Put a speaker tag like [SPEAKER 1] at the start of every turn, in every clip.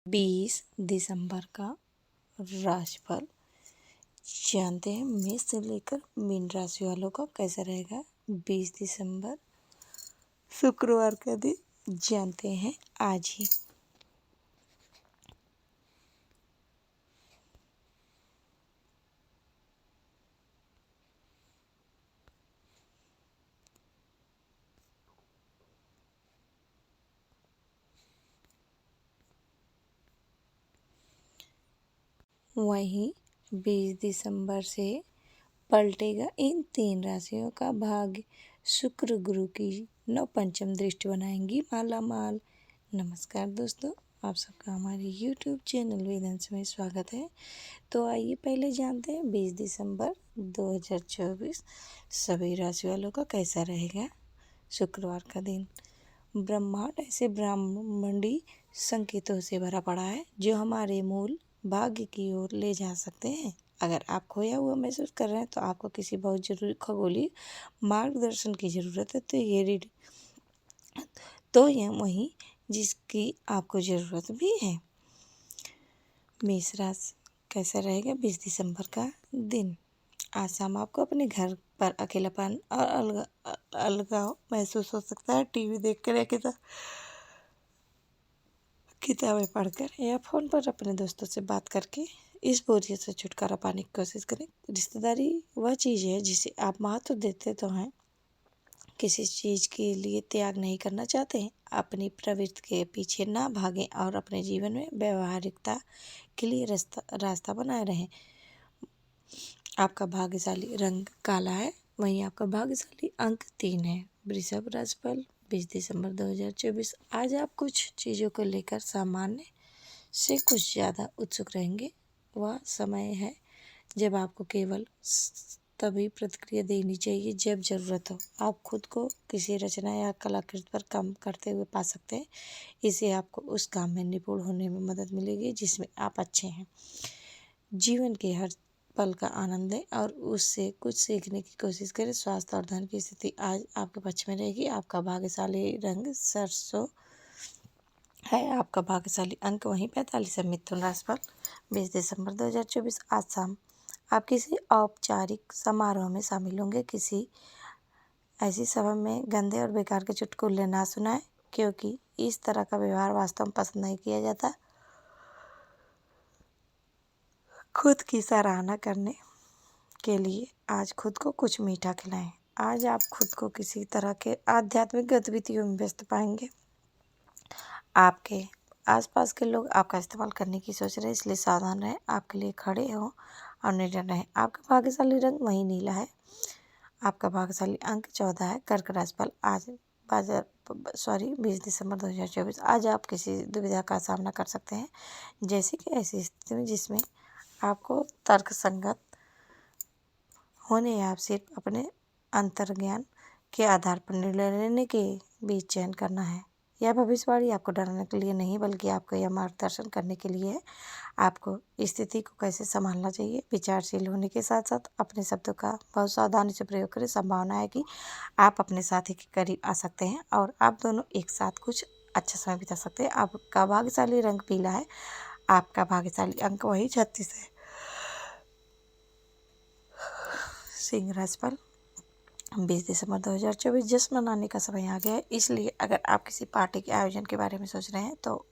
[SPEAKER 1] 20 दिसंबर का राशिफल जानते हैं। मेष से लेकर मीन राशि वालों का कैसा रहेगा 20 दिसंबर शुक्रवार का दिन जानते हैं आज ही। वहीं 20 दिसंबर से पलटेगा इन 3 राशियों का भाग्य। शुक्र गुरु की नवपंचम दृष्टि बनाएंगी माला माल। नमस्कार दोस्तों, आप सबका हमारे YouTube चैनल वेदांश में स्वागत है। तो आइए पहले जानते हैं 20 दिसंबर 2024 सभी राशि वालों का कैसा रहेगा शुक्रवार का दिन। ब्रह्मांड ऐसे ब्रह्मांडी संकेतों से भरा पड़ा है जो हमारे मूल भाग्य की ओर ले जा सकते हैं। अगर आप खोया हुआ महसूस कर रहे हैं तो आपको किसी बहुत जरूरी खगोलीय मार्गदर्शन की ज़रूरत है, तो यह वही जिसकी आपको ज़रूरत भी है। मेष राशि कैसा रहेगा 20 दिसंबर का दिन। आज शाम आपको अपने घर पर अकेलापन और अलगाव महसूस हो सकता है। टीवी देखकर या किताबें पढ़कर या फ़ोन पर अपने दोस्तों से बात करके इस बोरियत से छुटकारा पाने की कोशिश करें। रिश्तेदारी वह चीज़ है जिसे आप महत्व देते तो हैं, किसी चीज़ के लिए त्याग नहीं करना चाहते हैं। अपनी प्रवृत्ति के पीछे ना भागें और अपने जीवन में व्यवहारिकता के लिए रास्ता बनाए रहें। आपका भाग्यशाली रंग काला है, वहीं आपका भाग्यशाली अंक 3 है। वृषभ राशिफल 20 दिसंबर 2024। आज आप कुछ चीज़ों को लेकर सामान्य से कुछ ज़्यादा उत्सुक रहेंगे। वह समय है जब आपको केवल तभी प्रतिक्रिया देनी चाहिए जब ज़रूरत हो। आप खुद को किसी रचना या कलाकृति पर काम करते हुए पा सकते हैं। इससे आपको उस काम में निपुण होने में मदद मिलेगी जिसमें आप अच्छे हैं। जीवन के हर पल का आनंद लें और उससे कुछ सीखने की कोशिश करें। स्वास्थ्य और धन की स्थिति आज आपके पक्ष में रहेगी। आपका भाग्यशाली रंग सरसों है। आपका भाग्यशाली अंक वहीं 45 है। मिथुन राशिफल 20 दिसंबर 2024। आज शाम आप किसी औपचारिक समारोह में शामिल होंगे। किसी ऐसी सभा में गंदे और बेकार के चुटकुले ना सुनाएं, क्योंकि इस तरह का व्यवहार वास्तव में पसंद नहीं किया जाता। खुद की सराहना करने के लिए आज खुद को कुछ मीठा खिलाएं। आज आप खुद को किसी तरह के आध्यात्मिक गतिविधियों में व्यस्त पाएंगे। आपके आसपास के लोग आपका इस्तेमाल करने की सोच रहे हैं, इसलिए सावधान रहें। आपके लिए खड़े हों और निर्णय रहें। आपका भाग्यशाली रंग वही नीला है। आपका भाग्यशाली अंक 14 है। कर्क राशिफल 20 दिसंबर 2024। आज आप किसी दुविधा का सामना कर सकते हैं, जैसे कि ऐसी स्थिति में जिसमें आपको तर्कसंगत होने या आप सिर्फ अपने अंतर्ज्ञान के आधार पर निर्णय लेने के बीच चयन करना है। यह भविष्यवाणी आपको डराने के लिए नहीं, बल्कि आपको यह मार्गदर्शन करने के लिए है आपको स्थिति को कैसे संभालना चाहिए। विचारशील होने के साथ साथ अपने शब्दों का बहुत सावधानी से प्रयोग करें। संभावना है कि आप अपने साथी के करीब आ सकते हैं और आप दोनों एक साथ कुछ अच्छा समय बिता सकते हैं। आपका भाग्यशाली रंग पीला है। आपका भाग्यशाली अंक वही 36 है। सिंह राशिफल 20 दिसंबर 2024। जश्न मनाने का समय आ गया है, इसलिए अगर आप किसी पार्टी के आयोजन के बारे में सोच रहे हैं तो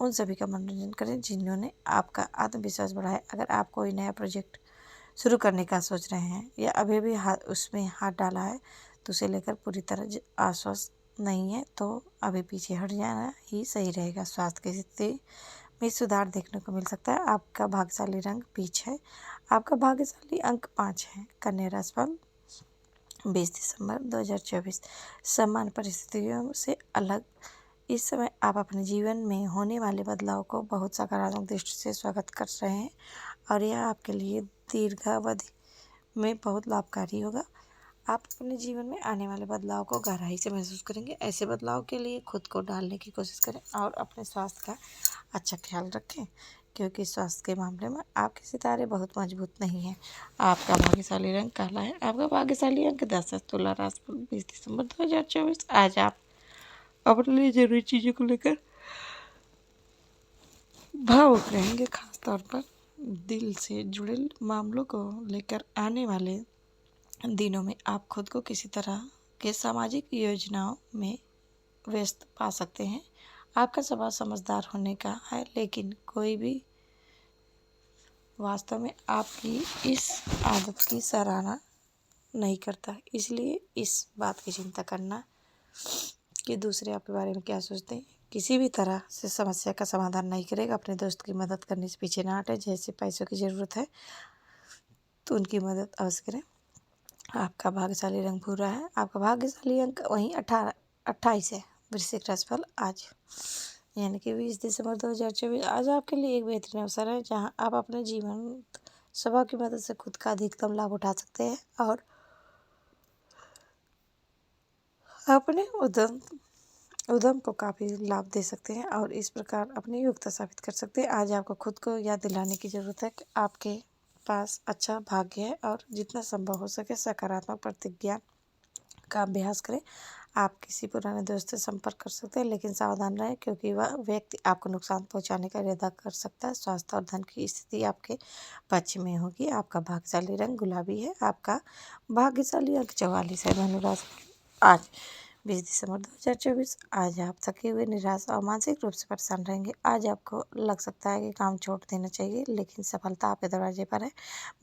[SPEAKER 1] उन सभी का मनोरंजन करें जिन्होंने आपका आत्मविश्वास बढ़ाया। अगर आप कोई नया प्रोजेक्ट शुरू करने का सोच रहे हैं या अभी भी उसमें हाथ डाला है तो उसे लेकर पूरी तरह आश्वस्त नहीं है, तो अभी पीछे हट जाना ही सही रहेगा। स्वास्थ्य की स्थिति में सुधार देखने को मिल सकता है। आपका भाग्यशाली रंग पीच है। आपका भाग्यशाली अंक 5 है। कन्या राशिफल 20 दिसंबर 2024। सामान्य परिस्थितियों से अलग इस समय आप अपने जीवन में होने वाले बदलाव को बहुत सकारात्मक दृष्टि से स्वागत कर रहे हैं और यह आपके लिए दीर्घावधि में बहुत लाभकारी होगा। आप अपने जीवन में आने वाले बदलाव को गहराई से महसूस करेंगे। ऐसे बदलाव के लिए खुद को डालने की कोशिश करें और अपने स्वास्थ्य का अच्छा ख्याल रखें, क्योंकि स्वास्थ्य के मामले में आपके सितारे बहुत मजबूत नहीं हैं। आपका भाग्यशाली रंग काला है। आपका भाग्यशाली अंक 10 है। तुला राशिफल 20 दिसंबर 2024। आज आप अपने लिए जरूरी चीज़ों को लेकर भावुक रहेंगे, खास तौर पर दिल से जुड़े मामलों को लेकर आने वाले दिनों में आप खुद को किसी तरह के सामाजिक योजनाओं में व्यस्त पा सकते हैं। आपका स्वभाव समझदार होने का है, लेकिन कोई भी वास्तव में आपकी इस आदत की सराहना नहीं करता। इसलिए इस बात की चिंता करना कि दूसरे आपके बारे में क्या सोचते हैं किसी भी तरह से समस्या का समाधान नहीं करेगा। अपने दोस्त की मदद करने से पीछे ना हटें। जैसे पैसों की ज़रूरत है तो उनकी मदद अवश्य करें। आपका भाग्यशाली रंग भूरा है। आपका भाग्यशाली अंक वहीं 28 है। वृश्चिक राशिफल आज यानी कि 20 दिसंबर 2024 आज आपके लिए एक बेहतरीन अवसर है जहां आप अपने जीवन स्वभाव की मदद से खुद का अधिकतम लाभ उठा सकते हैं और अपने उद्यम को काफ़ी लाभ दे सकते हैं और इस प्रकार अपनी योग्यता साबित कर सकते हैं। आज आपको खुद को याद दिलाने की ज़रूरत है कि आपके पास अच्छा भाग्य है और जितना संभव हो सके सकारात्मक प्रतिज्ञा का अभ्यास करें। आप किसी पुराने दोस्त से संपर्क कर सकते हैं, लेकिन सावधान रहें क्योंकि वह व्यक्ति आपको नुकसान पहुंचाने का इरादा कर सकता है। स्वास्थ्य और धन की स्थिति आपके पक्ष में होगी। आपका भाग्यशाली रंग गुलाबी है। आपका भाग्यशाली अंक 44 है। धनुराशि आज 20 दिसंबर 2024 आज आप थके हुए, निराश और मानसिक रूप से परेशान रहेंगे। आज आपको लग सकता है कि काम छोड़ देना चाहिए, लेकिन सफलता आपके दरवाजे पर है।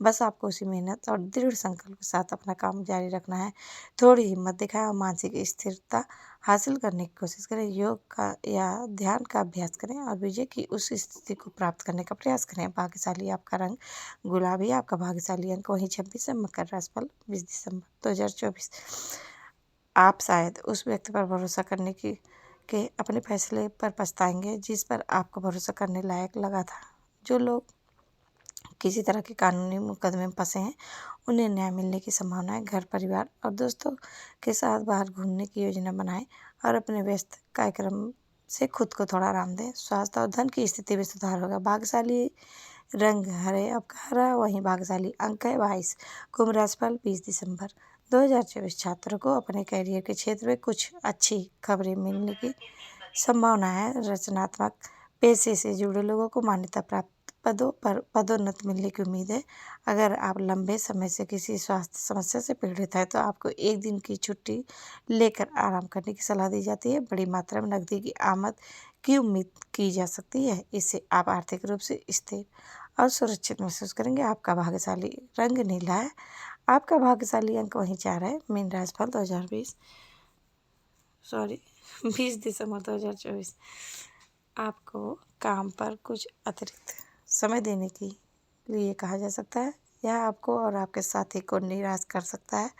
[SPEAKER 1] बस आपको उसी मेहनत और दृढ़ संकल्प के साथ अपना काम जारी रखना है। थोड़ी हिम्मत दिखाएं और मानसिक स्थिरता हासिल करने की कोशिश करें। योग का या ध्यान का अभ्यास करें और विजय की उस स्थिति को प्राप्त करने का प्रयास करें। भाग्यशाली आपका रंग गुलाबी। आपका भाग्यशाली अंक वहीं 26 है। मकर राशिफल 20 दिसंबर 2024 आप शायद उस व्यक्ति पर भरोसा करने के अपने फैसले पर पछताएंगे जिस पर आपको भरोसा करने लायक लगा था। जो लोग किसी तरह के कानूनी मुकदमे में फंसे हैं उन्हें न्याय मिलने की संभावना है। घर परिवार और दोस्तों के साथ बाहर घूमने की योजना बनाएं और अपने व्यस्त कार्यक्रम से खुद को थोड़ा आराम दें। स्वास्थ्य और धन की स्थिति में सुधार होगा। भाग्यशाली रंग हरे आपका हरा वहीं भाग्यशाली अंक है 22। कुंभ राशिफल 20 दिसंबर 2024 छात्रों को अपने करियर के क्षेत्र में कुछ अच्छी खबरें मिलने की संभावना है। रचनात्मक पेशे से जुड़े लोगों को मान्यता प्राप्त पदों पर पदोन्नति मिलने की उम्मीद है। अगर आप लंबे समय से किसी स्वास्थ्य समस्या से पीड़ित है तो आपको एक दिन की छुट्टी लेकर आराम करने की सलाह दी जाती है। बड़ी मात्रा में नकदी की आमद की उम्मीद की जा सकती है। इससे आप आर्थिक रूप से स्थिर और सुरक्षित महसूस करेंगे। आपका भाग्यशाली रंग नीला है। आपका भाग्यशाली अंक वहीं 4 है। मीन राशिफल 20 दिसंबर 2024 आपको काम पर कुछ अतिरिक्त समय देने के लिए कहा जा सकता है। यह आपको और आपके साथी को निराश कर सकता है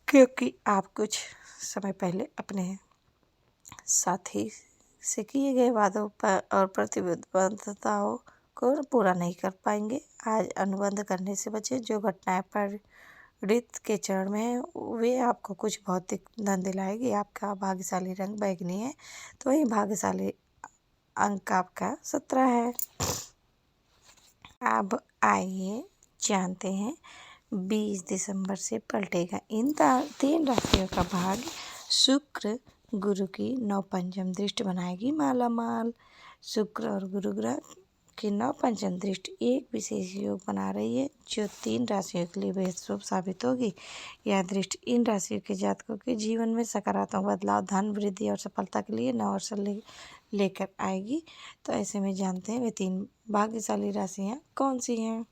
[SPEAKER 1] क्योंकि आप कुछ समय पहले अपने साथी से किए गए वादों पर और प्रतिबद्धताओं को पूरा नहीं कर पाएंगे। आज अनुबंध करने से बचें। जो घटनाएं पीड़ित के चरण में है वे आपको कुछ भौतिक धन दिलाएगी। आपका भाग्यशाली रंग बैंगनी है तो वही भाग्यशाली अंक आपका 17 है। अब आइए जानते हैं 20 दिसंबर से पलटेगा इन 3 राशियों का भाग्य। शुक्र गुरु की 9 पंचम दृष्टि बनाएगी मालामाल। शुक्र और गुरु ग्रह की 9 पंचम दृष्टि एक विशेष योग बना रही है जो 3 राशियों के लिए बेहद शुभ साबित होगी। यह दृष्टि इन राशियों के जातकों के जीवन में सकारात्मक बदलाव, धन वृद्धि और सफलता के लिए नव अवसर लेकर आएगी। तो ऐसे में जानते हैं वे 3 भाग्यशाली राशियाँ कौन सी हैं।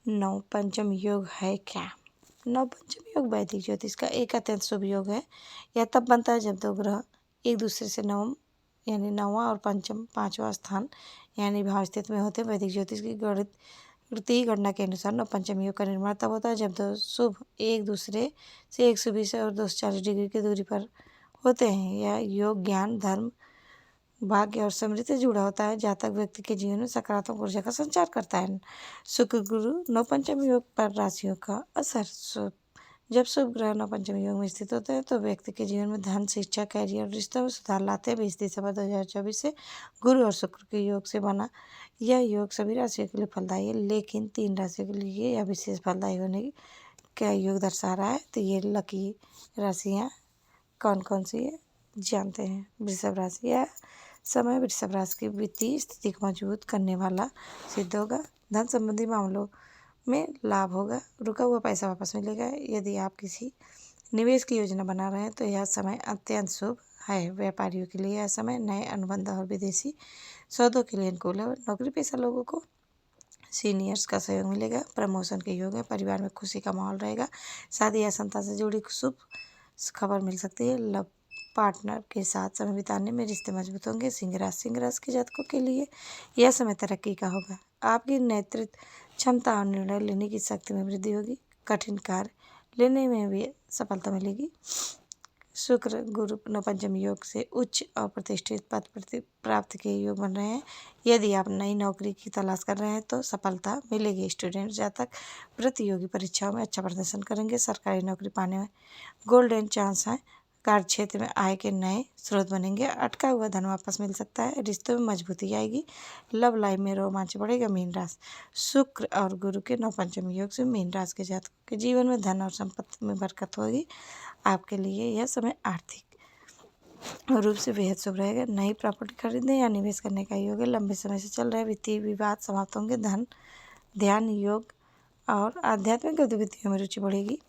[SPEAKER 1] 9 पंचम योग है क्या। 9 पंचम योग वैदिक ज्योतिष का एक अत्यंत शुभ योग है। यह तब बनता है जब 2 ग्रह एक दूसरे से नवम यानी 9वां और पंचम 5वां स्थान यानी भाव स्थिति में होते हैं। वैदिक ज्योतिष की गणितीय गणना के अनुसार 9 पंचम योग का निर्माण तब होता है जब 2 शुभ एक दूसरे से 120 और 240 डिग्री की दूरी पर होते हैं। यह योग ज्ञान, धर्म, भाग्य और समृद्धि से जुड़ा होता है। जातक व्यक्ति के जीवन में सकारात्मक ऊर्जा का संचार करता है। शुक्र गुरु 9 पंचम योग पर राशियों का असर। जब शुभ ग्रह 9 पंचम योग में स्थित होते हैं तो व्यक्ति के जीवन में धन, शिक्षा, कैरियर और रिश्तों में सुधार लाते हैं। 20 दिसंबर 2024 से गुरु और शुक्र के योग से बना यह योग सभी राशियों के लिए फलदायी है, लेकिन 3 राशियों के लिए यह विशेष फलदायी होने की क्या योग दर्शा रहा है। तो ये लकी राशियाँ कौन कौन सी है जानते हैं। वृषभ राशि, यह समय वृषभ राशि की वित्तीय स्थिति को मजबूत करने वाला सिद्ध होगा। धन संबंधी मामलों में लाभ होगा। रुका हुआ पैसा वापस मिलेगा। यदि आप किसी निवेश की योजना बना रहे हैं तो यह समय अत्यंत शुभ है। व्यापारियों के लिए यह समय नए अनुबंध और विदेशी सौदों के लिए अनुकूल है। नौकरी पेशा लोगों को सीनियर्स का सहयोग मिलेगा। प्रमोशन के योग है। परिवार में खुशी का माहौल रहेगा। शादी या संतान से जुड़ी शुभ खबर मिल सकती है। लव पार्टनर के साथ समय बिताने में रिश्ते मजबूत होंगे। सिंह राशि के जातकों के लिए यह समय तरक्की का होगा। आपकी नेतृत्व क्षमता और निर्णय लेने की शक्ति में वृद्धि होगी। कठिन कार्य लेने में भी सफलता मिलेगी। शुक्र गुरु नवपंचम योग से उच्च और प्रतिष्ठित पद प्राप्त के योग बन रहे हैं। यदि आप नई नौकरी की तलाश कर रहे हैं तो सफलता मिलेगी। स्टूडेंट जातक प्रतियोगी परीक्षाओं में अच्छा प्रदर्शन करेंगे। सरकारी नौकरी पाने में गोल्डन चांस है। कार्य क्षेत्र में आय के नए स्रोत बनेंगे। अटका हुआ धन वापस मिल सकता है। रिश्तों में मजबूती आएगी। लव लाइफ में रोमांच बढ़ेगा। मीन राशि, शुक्र और गुरु के नवपंचम योग से मीन राशि के जातकों के जीवन में धन और संपत्ति में बरकत होगी। आपके लिए यह समय आर्थिक रूप से बेहद शुभ रहेगा। नई प्रॉपर्टी खरीदने या निवेश करने का योग है। लंबे समय से चल रहे वित्तीय विवाद समाप्त होंगे। धन ध्यान योग और आध्यात्मिक गतिविधियों में रुचि बढ़ेगी।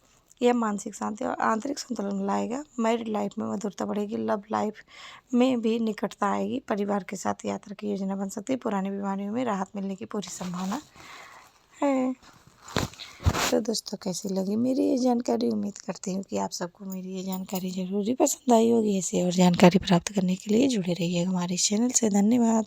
[SPEAKER 1] यह मानसिक शांति और आंतरिक संतुलन लाएगा। मैरिड लाइफ में मधुरता बढ़ेगी। लव लाइफ में भी निकटता आएगी। परिवार के साथ यात्रा की योजना बन सकती है। पुरानी बीमारियों में राहत मिलने की पूरी संभावना है। तो दोस्तों, कैसी लगी मेरी ये जानकारी? उम्मीद करती हूँ कि आप सबको मेरी ये जानकारी ज़रूर ही पसंद आई होगी। ऐसी और जानकारी प्राप्त करने के लिए जुड़े रहिएगा हमारे चैनल से। धन्यवाद।